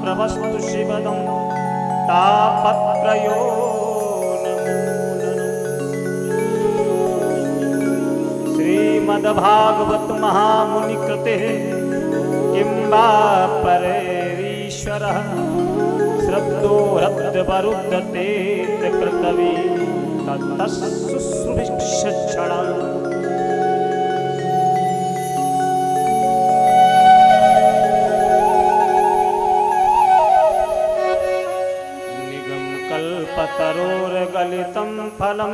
तवस्तु शिवदं तापत्रयो श्रीमद्भागवत महामुनि कृते किं वा परेरीश्वरः श्रद्धो रब्धवरुद्धते पृथ्वी ततस्सुभिक्षणा निगम कल्पतरोर्गलितं फलं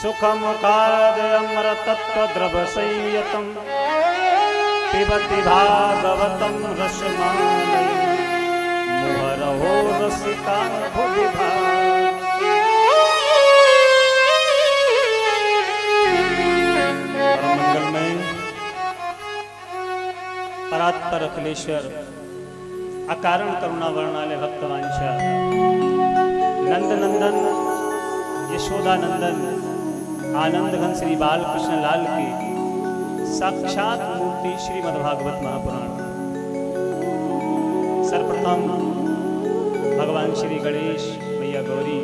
सुखमुखादमृतत्वद्रवसंयतं पिबति भागवतं रसमालयं मुहुरहो रसिका भुवि मंगलमय परात्पर अखिलेश्वर अकारण करुणा वर्णालय भक्तवांशा नंद नंदन यशोदा नंदन आनंद घन श्री बालकृष्ण लाल की साक्षात मूर्ति श्रीमद्भागवत महापुराण। सर्वप्रथम भगवान श्री गणेश मैया गौरी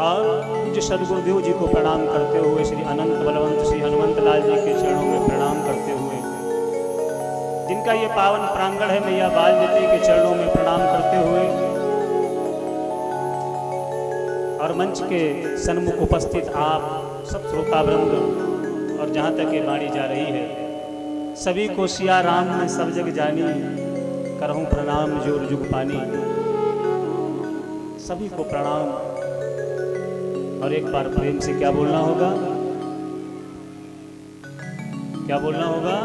और पूज्य सदगुरुदेव जी को प्रणाम करते हुए श्री अनंत बलवंत श्री हनुमंत लाल जी के चरणों में प्रणाम करते हुए जिनका ये पावन प्रांगण है मैया बालजती के चरणों में प्रणाम करते हुए और मंच के सन्मुख उपस्थित आप सब श्रोतावृंद और जहाँ तक ये वाणी जा रही है सभी को सिया राम ने सब जग जानी करहूँ प्रणाम जोर जुग पानी। सभी को प्रणाम और एक बार प्रेम से क्या बोलना होगा, क्या बोलना होगा?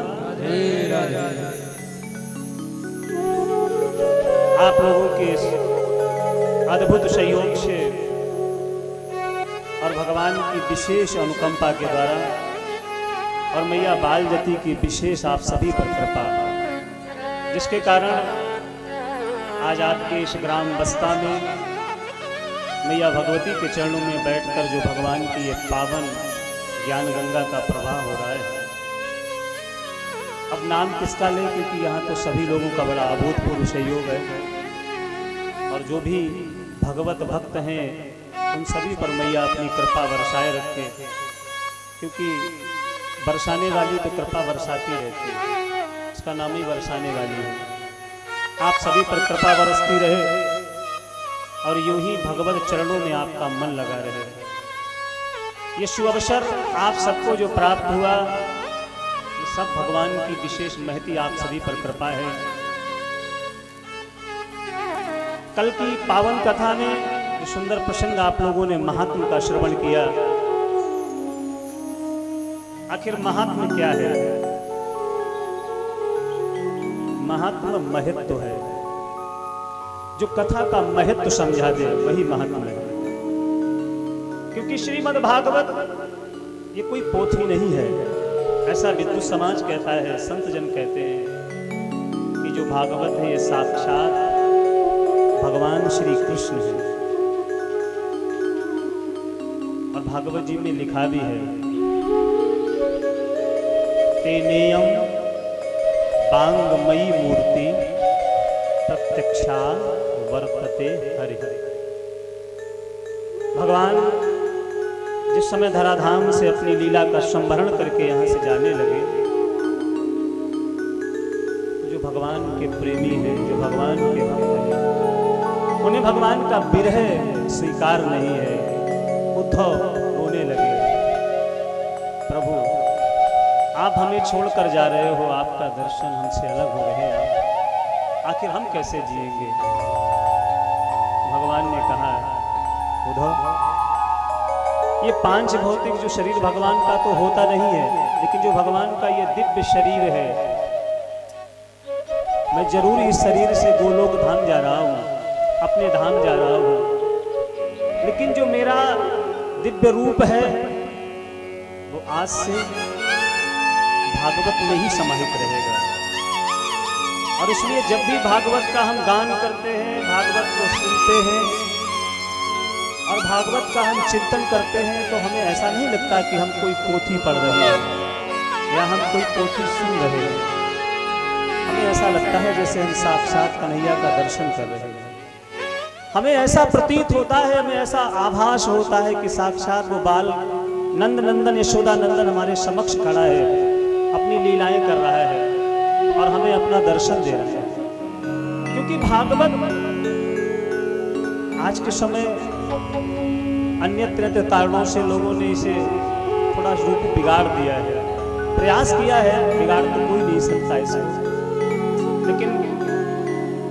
आप लोगों के अद्भुत सहयोग से और भगवान की विशेष अनुकंपा के द्वारा और मैया बालजती की विशेष आप सभी पर कृपा जिसके कारण आज आपके इस ग्राम बस्ता में मैया भगवती के चरणों में बैठकर जो भगवान की एक पावन ज्ञान गंगा का प्रवाह हो रहा है। अब नाम किसका लें क्योंकि यहाँ तो सभी लोगों का बड़ा अभूतपूर्व सहयोग है और जो भी भगवत भक्त हैं उन सभी पर मैया अपनी कृपा बरसाए रखे क्योंकि बरसाने वाली तो कृपा बरसाती रहती है, इसका नाम ही बरसाने वाली है। आप सभी पर कृपा बरसती रहे और यूं ही भगवत चरणों में आपका मन लगा रहे। ये शुभ अवसर आप सबको जो प्राप्त हुआ ये सब भगवान की विशेष महती आप सभी पर कृपा है। कल की पावन कथा में जो सुंदर प्रसंग आप लोगों ने महात्म का श्रवण किया, आखिर महात्म क्या है? महात्म महत्व है, जो कथा का महत्व समझा दे वही महात्म है। क्योंकि श्रीमद् भागवत ये कोई पोथी नहीं है, ऐसा विद्वत समाज कहता है, संत जन कहते हैं कि जो भागवत है ये साक्षात भगवान श्री कृष्ण है। और भागवत जी में लिखा भी है तेनेयम बांगमयी मूर्ति प्रत्यक्षा वर्तते हरि। भगवान जिस समय धराधाम से अपनी लीला का संवरण करके यहाँ से जाने लगे तो जो भगवान के प्रेमी हैं, जो भगवान के भक्त हैं, उन्हें भगवान का विरह स्वीकार नहीं है। उद्धव रोने लगे, प्रभु आप हमें छोड़कर जा रहे हो, आपका दर्शन हमसे अलग हो रहे हैं, आखिर हम कैसे जिएंगे? भगवान ने कहा उद्धव ये पांच भौतिक जो शरीर भगवान का तो होता नहीं है, लेकिन जो भगवान का ये दिव्य शरीर है मैं जरूर इस शरीर से गोलोक धाम जा रहा हूँ, अपने धाम जा रहा हूँ, लेकिन जो मेरा दिव्य रूप है वो आज से भागवत में ही समाहित रहेगा। और इसलिए जब भी भागवत का हम गान करते हैं, भागवत को सुनते हैं और भागवत का हम चिंतन करते हैं तो हमें ऐसा नहीं लगता कि हम कोई पोथी पढ़ रहे हैं या हम कोई पोथी सुन रहे हैं। हमें ऐसा लगता है जैसे हम साक्षात कन्हैया का दर्शन कर रहे हैं। हमें ऐसा प्रतीत होता है, हमें ऐसा आभास होता है कि साक्षात वो बाल नंद नंदन यशोदा नंदन हमारे समक्ष खड़ा है, अपनी लीलाएं कर रहा है और हमें अपना दर्शन दे रहा है। क्योंकि भागवत आज के समय अन्य कारणों से लोगों ने इसे थोड़ा रूप बिगाड़ दिया है, प्रयास किया है, बिगाड़ तो कोई नहीं सकता इसे, लेकिन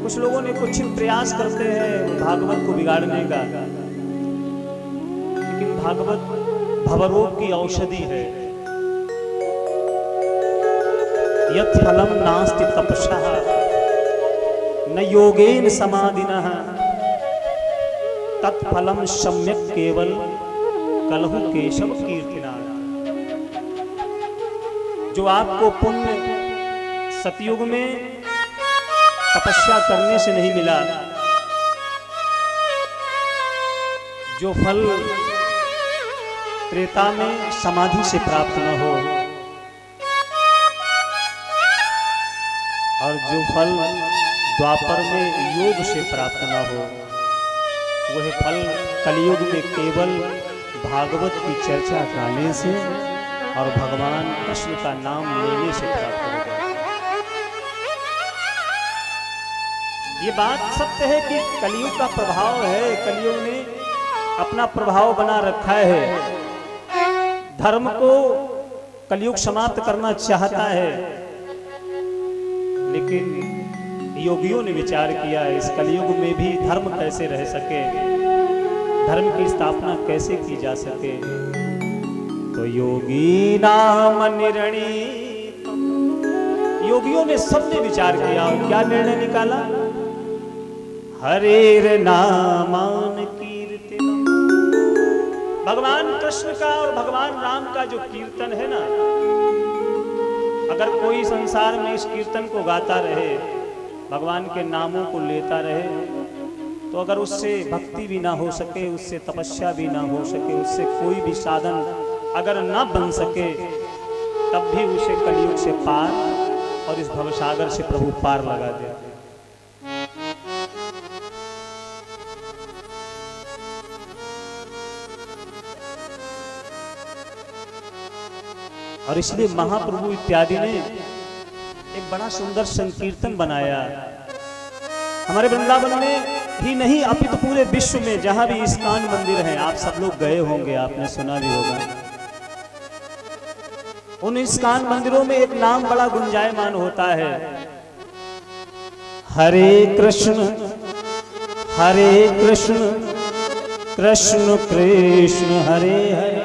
कुछ लोगों ने कुछ प्रयास करते हैं भागवत को बिगाड़ने का। लेकिन भागवत भवरोग की औषधि है। यत् फलम नास्ति तपसा न योगेन समाधिनः तत्फलम सम्यक केवल कलहु केशव कीर्तिना। जो आपको पुण्य सतयुग में तपस्या करने से नहीं मिला, जो फल त्रेता में समाधि से प्राप्त न हो, और जो फल द्वापर में योग से प्राप्त न हो, वह फल कलयुग में केवल भागवत की चर्चा करने से और भगवान कृष्ण का नाम लेने से प्राप्त होगा। ये बात सत्य है कि कलयुग का प्रभाव है, कलयुग ने अपना प्रभाव बना रखा है। धर्म को कलयुग समाप्त करना चाहता है, लेकिन योगियों ने विचार किया इस कलयुग में भी धर्म कैसे रह सके, धर्म की स्थापना कैसे की जा सके। तो योगी नाम निर्णय, योगियों ने सबने विचार किया और क्या निर्णय निकाला? हरेर नामान कीर्तन। भगवान कृष्ण का और भगवान राम का जो कीर्तन है ना, अगर कोई संसार में इस कीर्तन को गाता रहे, भगवान के नामों को लेता रहे, तो अगर उससे भक्ति भी ना हो सके, उससे तपस्या भी ना हो सके, उससे कोई भी साधन अगर ना बन सके, तब भी उसे कलयुग से पार और इस भवसागर से प्रभु पार लगा दे। और इसलिए महाप्रभु इत्यादि ने एक बड़ा सुंदर संकीर्तन बनाया। हमारे वृंदावन में ही नहीं अपितु पूरे विश्व में जहां भी इस्कान मंदिर हैं, आप सब लोग गए होंगे, आपने सुना भी होगा। उन इस्कान मंदिरों में एक नाम बड़ा गुंजायमान होता है, हरे कृष्ण कृष्ण कृष्ण हरे हरे,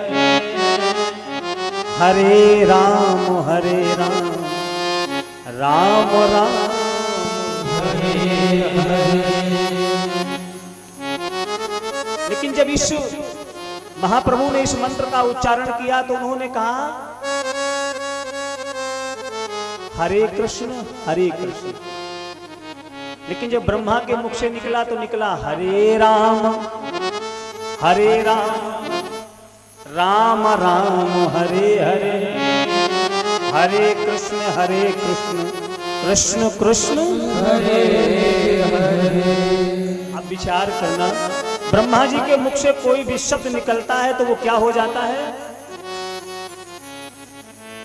हरे राम राम राम हरे हरे। लेकिन जब इस महाप्रभु ने इस मंत्र का उच्चारण किया तो उन्होंने कहा हरे कृष्ण। लेकिन जब ब्रह्मा के मुख से निकला तो निकला हरे राम राम राम हरे हरे, हरे कृष्ण कृष्ण कृष्ण हरे हरे। अब विचार करना, ब्रह्मा जी के मुख से कोई भी शब्द निकलता है तो वो क्या हो जाता है?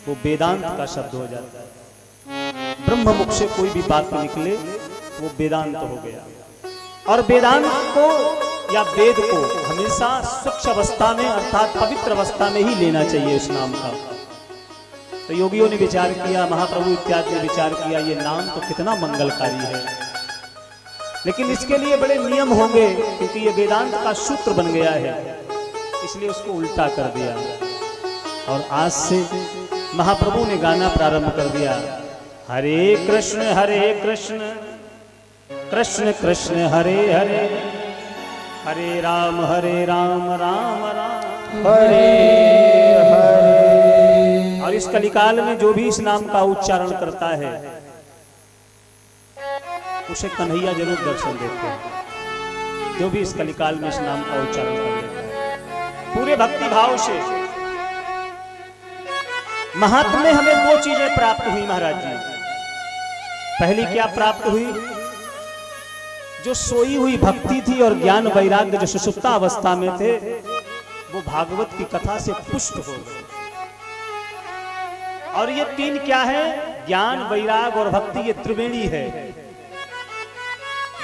वो वेदांत का शब्द हो जाता है। ब्रह्म मुख से कोई भी बात निकले वो वेदांत हो गया। और वेदांत को या वेद को हमेशा स्वच्छ अवस्था में अर्थात पवित्र अवस्था में ही लेना चाहिए उस नाम का। तो योगियों ने विचार किया, महाप्रभु इत्यादि ने विचार किया, ये नाम तो कितना मंगलकारी है, लेकिन इसके लिए बड़े नियम होंगे, क्योंकि ये वेदांत का सूत्र बन गया है, इसलिए उसको उल्टा कर दिया। और आज से महाप्रभु ने गाना प्रारंभ कर दिया, हरे कृष्ण कृष्ण कृष्ण हरे हरे, हरे राम राम राम हरे हरे। और इस कलिकाल में जो भी इस नाम का उच्चारण करता है उसे कन्हैया जरूर दर्शन देते हैं। जो भी इस कलिकाल में इस नाम का उच्चारण कर लेता है पूरे भक्ति भाव से। महात्म्य हमें दो चीजें प्राप्त हुई महाराज जी। पहली क्या प्राप्त हुई? जो सोई हुई भक्ति थी और ज्ञान वैराग्य जो सुषुप्ता अवस्था में थे, वो भागवत की कथा से पुष्ट हो गए। और ये तीन क्या है? ज्ञान, वैराग और भक्ति, ये त्रिवेणी है।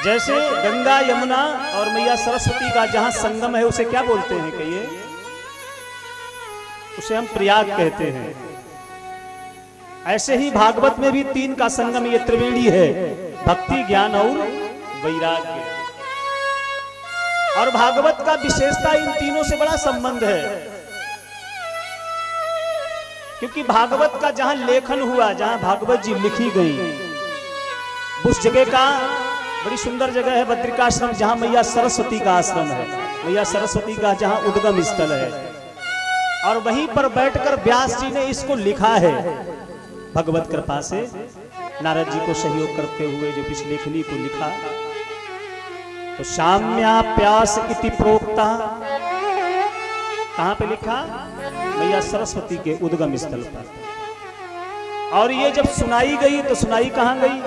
जैसे गंगा, यमुना और मैया सरस्वती का जहां संगम है उसे क्या बोलते हैं? कहिए। उसे हम प्रयाग कहते हैं। ऐसे ही भागवत में भी तीन का संगम ये त्रिवेणी है, भक्ति, ज्ञान और वैराग्य। और भागवत का विशेषता इन तीनों से बड़ा संबंध है, क्योंकि भागवत का जहां लेखन हुआ, जहां भागवत जी लिखी गई, उस जगह का बड़ी सुंदर जगह है बद्रिकाश्रम, जहां मैया सरस्वती का आश्रम है, मैया सरस्वती का जहां उद्गम स्थल है। और वहीं पर बैठकर व्यास जी ने इसको लिखा है भगवत कृपा से, नारद जी को सहयोग करते हुए जो इस लेखनी को लिखा। तो शाम्याप्यास इति प्रोक्ता, कहां पे लिखा? मैया सरस्वती के उद्गम स्थल पर। और ये जब सुनाई गई तो सुनाई कहां गई?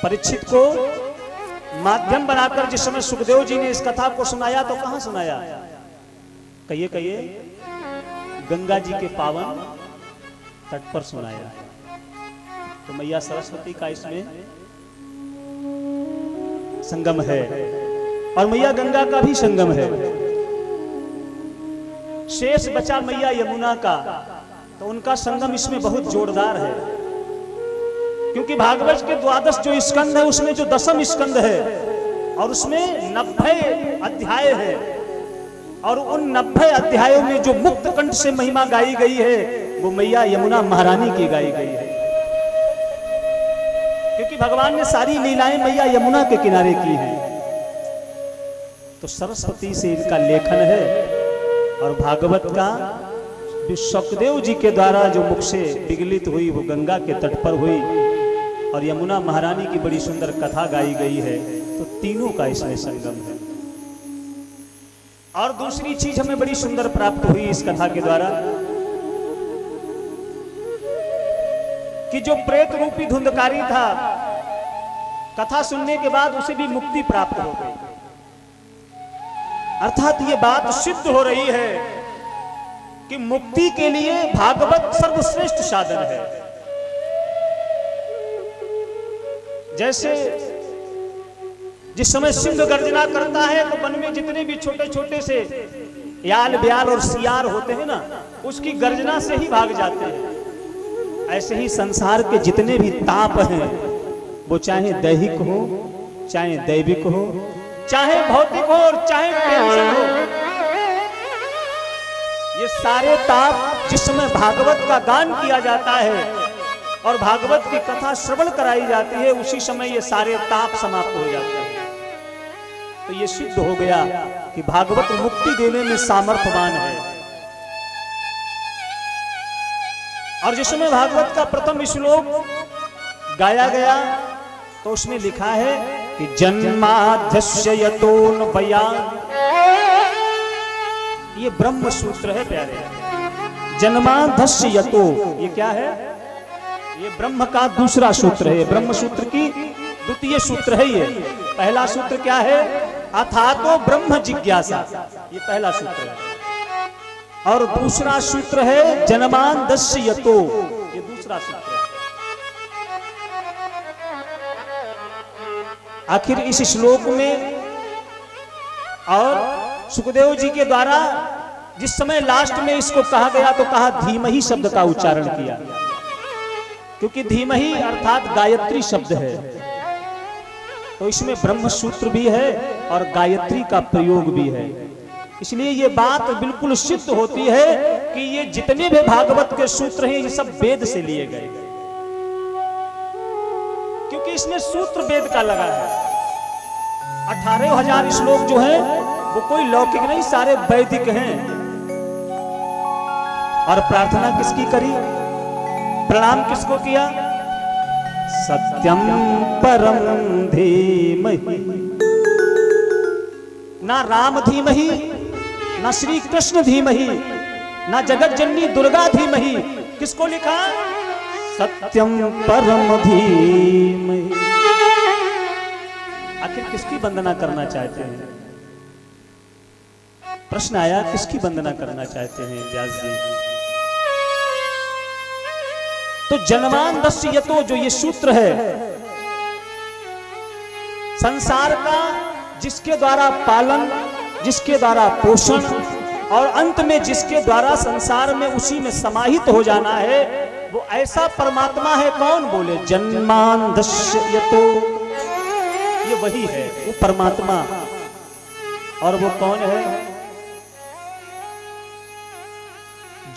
परीक्षित को माध्यम बनाकर जिस समय सुखदेव जी ने इस कथा को सुनाया तो कहां सुनाया? कहिए कहिए। गंगा जी के पावन तट पर सुनाया। तो मैया सरस्वती का इसमें संगम है और मैया गंगा का भी संगम है। शेष बचा मैया यमुना का, तो उनका संगम इसमें बहुत जोरदार है, क्योंकि भागवत के 12 जो स्कंद है उसमें जो 10वां स्कंद है और उसमें 90 अध्याय है, और उन 90 अध्यायों में जो मुक्त कंठ से महिमा गाई गई है वो मैया यमुना महारानी की गाई गई है, क्योंकि भगवान ने सारी लीलाएं मैया यमुना के किनारे की हैं। तो सरस्वती से इनका लेखन है। और भागवत का सुखदेव जी के द्वारा जो मुख से विगलित हुई वो गंगा के तट पर हुई, और यमुना महारानी की बड़ी सुंदर कथा गाई गई है। तो तीनों का इसमें संगम है। और दूसरी चीज हमें बड़ी सुंदर प्राप्त हुई इस कथा के द्वारा, कि जो प्रेत रूपी धुंधकारी था, कथा सुनने के बाद उसे भी मुक्ति प्राप्त हो गई। अर्थात ये बात सिद्ध हो रही है कि मुक्ति के लिए भागवत सर्वश्रेष्ठ साधन है। जैसे जिस समय सिंह गर्जना करता है तो वन में जितने भी छोटे छोटे से याल ब्याल और सियार होते हैं ना, उसकी गर्जना से ही भाग जाते हैं। ऐसे ही संसार के जितने भी ताप हैं, वो चाहे दैहिक हो, चाहे दैविक हो, चाहे भौतिक हो और चाहे टेंशन हो, ये सारे ताप जिस समय भागवत का गान किया जाता है और भागवत की कथा श्रवण कराई जाती है, उसी समय ये सारे ताप समाप्त हो जाते हैं। तो ये सिद्ध हो गया कि भागवत मुक्ति देने में सामर्थ्यवान है। और जिस समय भागवत का प्रथम श्लोक गाया गया तो उसमें लिखा है कि जन्माद्यस्य यतोऽन्वयात्, ये ब्रह्म सूत्र है प्यारे। जन्माद्यस्य यतो, ये क्या है? ये ब्रह्म का दूसरा सूत्र है। ब्रह्म सूत्र की द्वितीय सूत्र है ये। पहला सूत्र क्या है? अथातो ब्रह्म जिज्ञासा, ये पहला सूत्र है। और दूसरा सूत्र है जन्माद्यस्य यतो, ये दूसरा सूत्र है। आखिर इस श्लोक में और सुखदेव जी के द्वारा जिस समय लास्ट में इसको कहा गया तो कहा धीमहि शब्द का उच्चारण किया, क्योंकि धीमहि अर्थात गायत्री शब्द है। तो इसमें ब्रह्म सूत्र भी है और गायत्री का प्रयोग भी है। इसलिए ये बात बिल्कुल सिद्ध होती है कि ये जितने भी भागवत के सूत्र हैं ये सब वेद से लिए गए, क्योंकि इसमें सूत्र वेद का लगा है। 18,000 श्लोक जो हैं वो कोई लौकिक नहीं, सारे वैदिक हैं। और प्रार्थना किसकी करी? प्रणाम किसको किया? सत्यम परम धीमहि, ना राम धीमहि, ना श्री कृष्ण धीमहि, ना जगत जननी दुर्गा धीमहि। किसको लिखा? सत्यम परम धीमहि। आखिर किसकी वंदना करना चाहते हैं? प्रश्न आया, किसकी वंदना करना चाहते हैं व्यास जी? तो जन्मान दस्य यतो, जो ये सूत्र है, संसार का जिसके द्वारा पालन, जिसके द्वारा पोषण और अंत में जिसके द्वारा संसार में उसी में समाहित हो जाना है, वो ऐसा परमात्मा है। कौन? बोले जन्मान दस्य यतो, ये वही है, वो परमात्मा। और वो कौन है?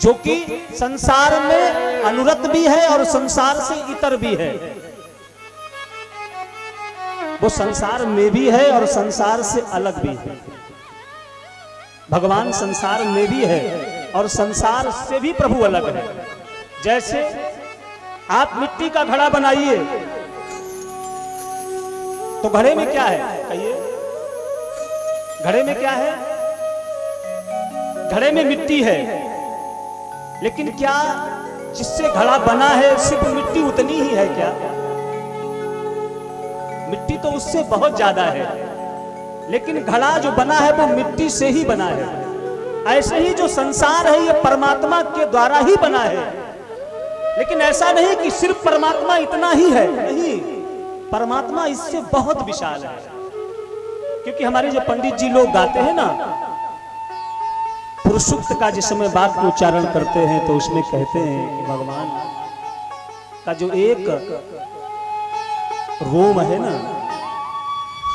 जो कि संसार में अनुरत भी है और संसार से इतर भी है। वो संसार में भी है और संसार से अलग भी है। भगवान संसार में भी है और संसार से भी प्रभु अलग है। जैसे आप मिट्टी का घड़ा बनाइए तो घड़े में क्या है? कहिए, घड़े में क्या है? घड़े में मिट्टी है, लेकिन क्या जिससे घड़ा बना है सिर्फ मिट्टी उतनी ही है क्या? मिट्टी तो उससे बहुत ज्यादा है, लेकिन घड़ा जो बना है वो मिट्टी से ही बना है। ऐसे ही जो संसार है ये परमात्मा के द्वारा ही बना है, लेकिन ऐसा नहीं कि सिर्फ परमात्मा इतना ही है, नहीं, परमात्मा इससे बहुत विशाल है। क्योंकि हमारे जो पंडित जी लोग गाते हैं ना, पुरुषोक्त का जिस समय बात को उच्चारण करते हैं तो उसमें कहते हैं कि भगवान का जो एक रोम है ना,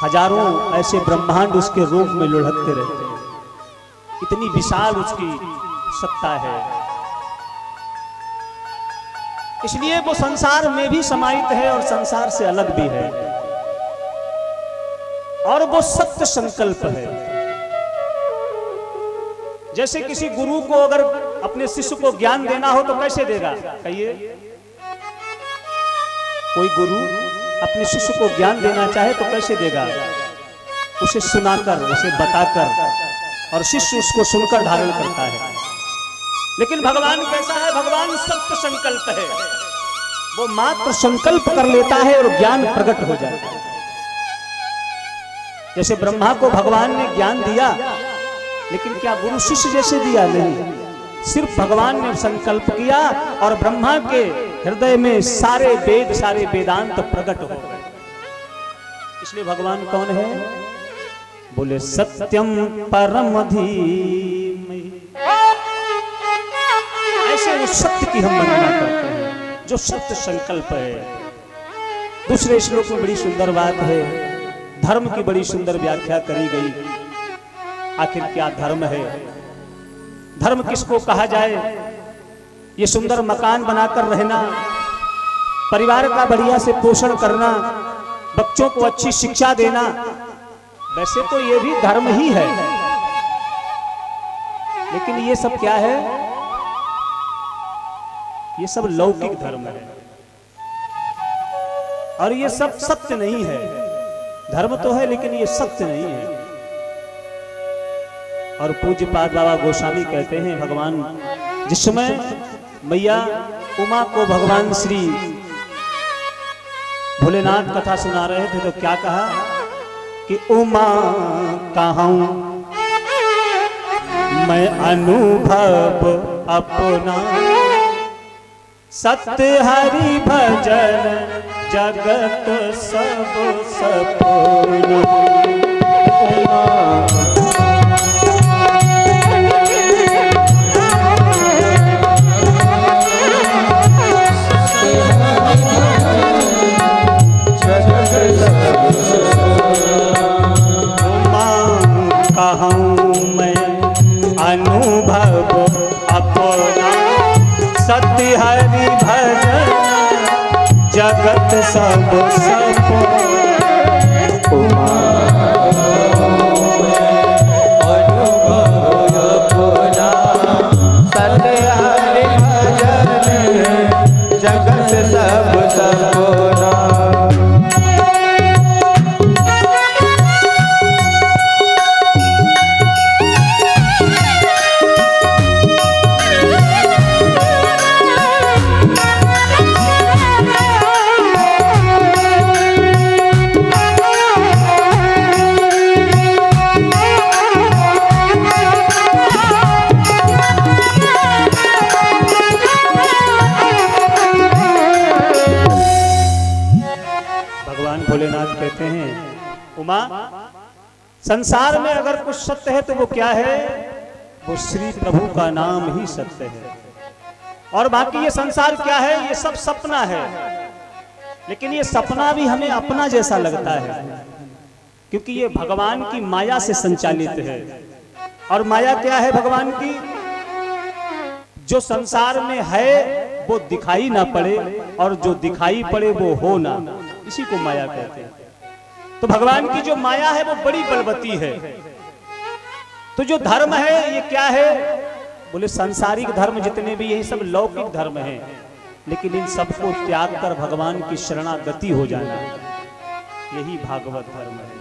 हजारों ऐसे ब्रह्मांड उसके रोम में लुढ़कते रहते हैं, इतनी विशाल उसकी सत्ता है। इसलिए वो संसार में भी समाहित है और संसार से अलग भी है। और वो सत्य संकल्प है। जैसे किसी गुरु को अगर अपने शिष्य को ज्ञान देना हो तो कैसे देगा? कहिए, कोई गुरु अपने शिष्य को ज्ञान देना चाहे तो कैसे देगा? उसे सुनाकर, उसे बताकर, और शिष्य उसको सुनकर धारण करता है। लेकिन भगवान कैसा है? भगवान सत्य संकल्प है। वो मात्र संकल्प कर लेता है और ज्ञान प्रकट हो जाता है। जैसे ब्रह्मा को भगवान ने ज्ञान दिया, लेकिन क्या गुरु शिष्य जैसे दिया? नहीं, सिर्फ भगवान ने संकल्प किया और ब्रह्मा के हृदय में सारे वेद, सारे वेदांत प्रकट हो गए। इसलिए भगवान कौन है? बोले सत्यम परम धीमहि। ऐसे उस सत्य की हम वंदना करते हैं जो सत्य संकल्प है। दूसरे श्लोक में बड़ी सुंदर बात है, धर्म की बड़ी सुंदर व्याख्या करी गई। आखिर क्या धर्म है? धर्म किसको कहा जाए? ये सुंदर मकान बनाकर रहना, परिवार का बढ़िया से पोषण करना, बच्चों को अच्छी शिक्षा देना, वैसे तो ये भी धर्म ही है। लेकिन ये सब क्या है? ये सब लौकिक धर्म है और ये सब सत्य नहीं है। धर्म तो है लेकिन ये सत्य नहीं है। और पूज्यपाद बाबा गोस्वामी कहते हैं, भगवान जिस समय मैया उमा को भगवान श्री भोलेनाथ कथा सुना रहे थे तो क्या कहा कि उमा कहूं मैं अनुभव अपना, सत्य हरि भजन जगत सब सपना। अनुभव अपना, सत्य हरि भजन जगत सब सपना। अनुभव अपना, सत्य हरि भजन जगत सब सपना। भगवान भोलेनाथ कहते हैं, उमा, संसार में अगर कुछ सत्य है तो वो क्या है? वो श्री प्रभु का नाम ही सत्य है। और बाकी ये संसार क्या है? ये सब सपना है। लेकिन ये सपना भी हमें अपना जैसा लगता है, क्योंकि ये भगवान की माया से संचालित है। और माया क्या है भगवान की? जो संसार में है वो दिखाई ना पड़े, और जो दिखाई पड़े वो हो ना, इसी को माया कहते हैं। तो भगवान की जो माया है वो बड़ी बलवती है। तो जो धर्म है ये क्या है? बोले सांसारिक धर्म जितने भी यही सब लौकिक धर्म है, लेकिन इन सबको त्याग कर भगवान की शरणागति हो जाना, यही भागवत धर्म है।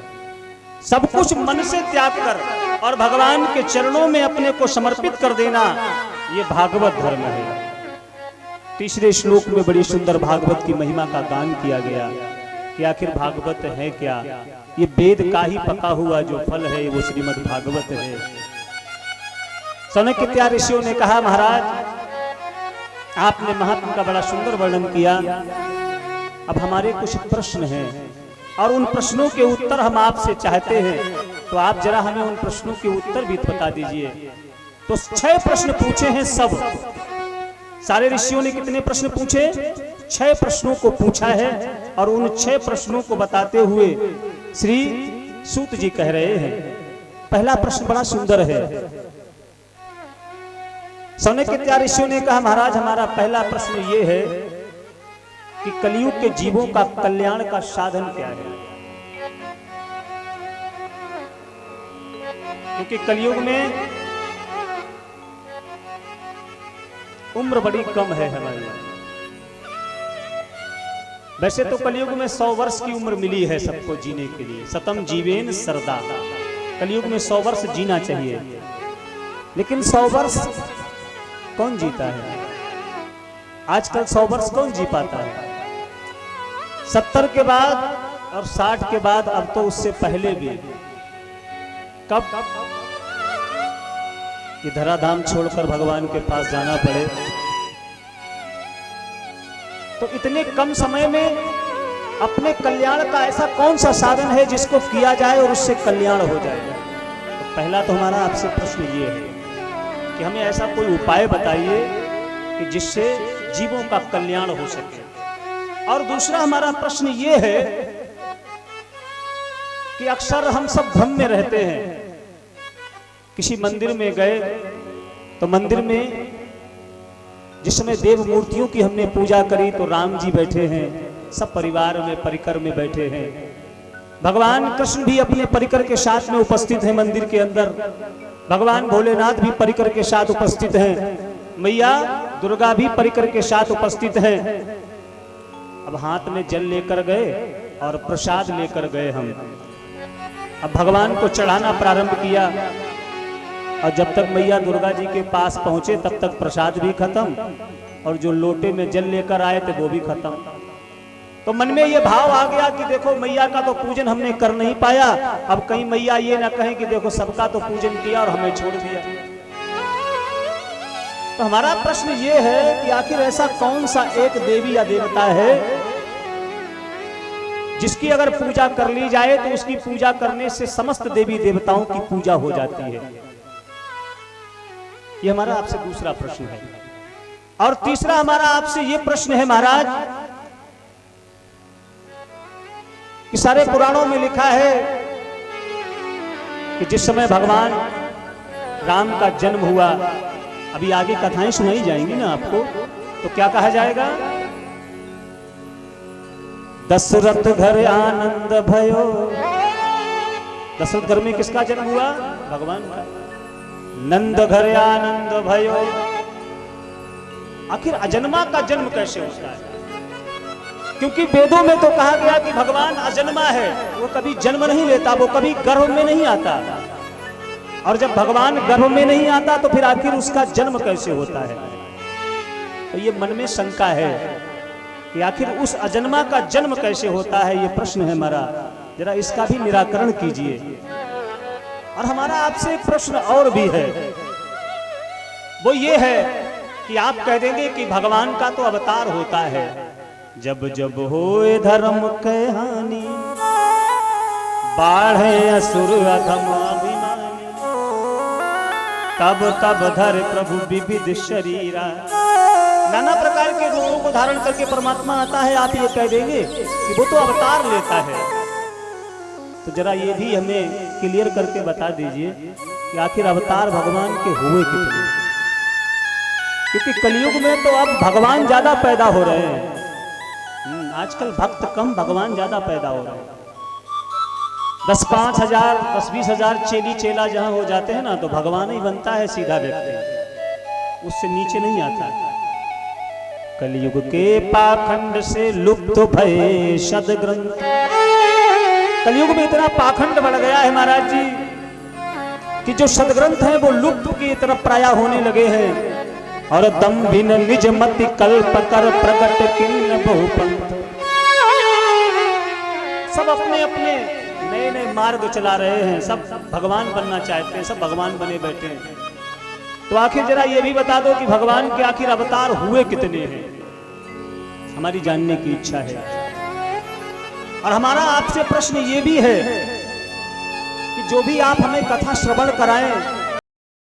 सब कुछ मन से त्याग कर और भगवान के चरणों में अपने को समर्पित कर देना, ये भागवत धर्म है। तीसरे श्लोक में बड़ी सुंदर भागवत की महिमा का गान किया गया कि आखिर भागवत है क्या? ये वेद का ही पका हुआ जो फल है वो श्रीमद् भागवत है। सनकादित्य ऋषियों ने कहा, महाराज आपने महात्मा का बड़ा सुंदर वर्णन किया, अब हमारे कुछ प्रश्न हैं और उन प्रश्नों के उत्तर हम आपसे चाहते हैं, तो आप जरा हमें उन प्रश्नों के उत्तर भी बता दीजिए। तो 6 प्रश्न पूछे हैं सब। सारे ऋषियों ने कितने प्रश्न पूछे? 6 प्रश्नों को पूछा है। और उन 6 प्रश्नों को बताते हुए श्री सूत जी कह रहे हैं, पहला प्रश्न बड़ा सुंदर है। सनकादित्य ऋषियों ने कहा, महाराज हमारा पहला प्रश्न ये है कि कलयुग के जीवों का कल्याण का साधन क्या है? क्योंकि कलयुग में उम्र बड़ी कम है हमारी। वैसे तो कलयुग में 100 वर्ष की उम्र मिली है सबको जीने के लिए, सतम जीवेन सरदा। कलयुग में 100 वर्ष जीना चाहिए, लेकिन 100 वर्ष कौन जीता है? आजकल 100 वर्ष कौन जी पाता है? 70 के बाद और 60 के बाद, अब तो उससे पहले भी। कब ये धराधाम छोड़कर भगवान के पास जाना पड़े, तो इतने कम समय में अपने कल्याण का ऐसा कौन सा साधन है जिसको किया जाए और उससे कल्याण हो जाएगा? तो पहला तो हमारा आपसे प्रश्न ये है कि हमें ऐसा कोई उपाय बताइए कि जिससे जीवों का कल्याण हो सके। और दूसरा हमारा प्रश्न ये है कि अक्सर हम सब भ्रम में रहते हैं। किसी मंदिर में गए तो मंदिर में जिस समय देव मूर्तियों की हमने पूजा करी तो राम जी बैठे हैं, सब परिवार में परिकर में बैठे हैं। भगवान कृष्ण भी अपने परिकर के साथ में उपस्थित हैं मंदिर के अंदर। भगवान भोलेनाथ भी परिकर के साथ उपस्थित हैं। मैया दुर्गा भी परिकर के साथ उपस्थित हैं। अब हाथ में जल लेकर गए और प्रसाद लेकर गए हम। अब भगवान को चढ़ाना प्रारंभ किया और जब तक मैया दुर्गा जी के पास पहुंचे तब तक प्रसाद भी खत्म और जो लोटे में जल लेकर आए थे वो भी खत्म। तो मन में ये भाव आ गया कि देखो मैया का तो पूजन हमने कर नहीं पाया, अब कहीं मैया ये ना कहें कि देखो सबका तो पूजन किया और हमें छोड़ दिया। तो हमारा प्रश्न ये है कि आखिर ऐसा कौन सा एक देवी या देवता है जिसकी अगर पूजा कर ली जाए तो उसकी पूजा करने से समस्त देवी देवताओं की पूजा हो जाती है? ये हमारा आपसे दूसरा प्रश्न है। और तीसरा हमारा आपसे ये प्रश्न है महाराज कि सारे पुराणों में लिखा है कि जिस समय भगवान राम का जन्म हुआ, अभी आगे कथाएं सुनाई जाएंगी ना आपको, तो क्या कहा जाएगा? दशरथ घर आनंद भयो। दशरथ घर में किसका जन्म हुआ? भगवान का। नंद घर आनंद भयो। आखिर अजन्मा का जन्म कैसे होता है? क्योंकि वेदों में तो कहा गया कि भगवान अजन्मा है, वो कभी जन्म नहीं लेता, वो कभी गर्भ में नहीं आता। और जब भगवान गर्भ में नहीं आता तो फिर आखिर उसका जन्म कैसे होता है? तो ये मन में शंका है कि आखिर उस अजन्मा का जन्म कैसे होता है, ये प्रश्न है हमारा। जरा इसका भी निराकरण कीजिए। और हमारा आपसे एक प्रश्न और भी है, वो ये है कि आप कह देंगे कि भगवान का तो अवतार होता है, जब जब होए धर्म के हानि, बाढ़े असुर अधम अभिमानी, तब तब धर प्रभु विविध शरीरा। नाना प्रकार के रूपों को धारण करके परमात्मा आता है। आप ये कह देंगे कि वो तो अवतार लेता है, तो जरा ये भी हमें क्लियर करके बता दीजिए कि आखिर अवतार भगवान के हुए कितने? क्योंकि कलयुग में तो अब भगवान ज्यादा पैदा हो रहे हैं। आजकल भक्त कम, भगवान ज्यादा पैदा हो रहे हैं। 10-5 हजार 10-20 हजार चेली चेला जहां हो जाते हैं ना, तो भगवान ही बनता है सीधा व्यक्ति, उससे नीचे नहीं आता। कलयुग के पाखंड से लुप्त भये सद्ग्रंथ। कलयुग में इतना पाखंड बढ़ गया है महाराज जी कि जो सद्ग्रंथ है वो लुप्त की तरफ प्राय होने लगे हैं। और दम्भिन निज मति कल्प कर प्रगट किन्न बहुपंथ। सब अपने अपने नए नए मार्ग चला रहे हैं, सब भगवान बनना चाहते हैं, सब भगवान बने बैठे हैं। तो आखिर जरा ये भी बता दो कि भगवान के आखिर अवतार हुए कितने हैं? हमारी जानने की इच्छा है। और हमारा आपसे प्रश्न ये भी है कि जो भी आप हमें कथा श्रवण कराएं,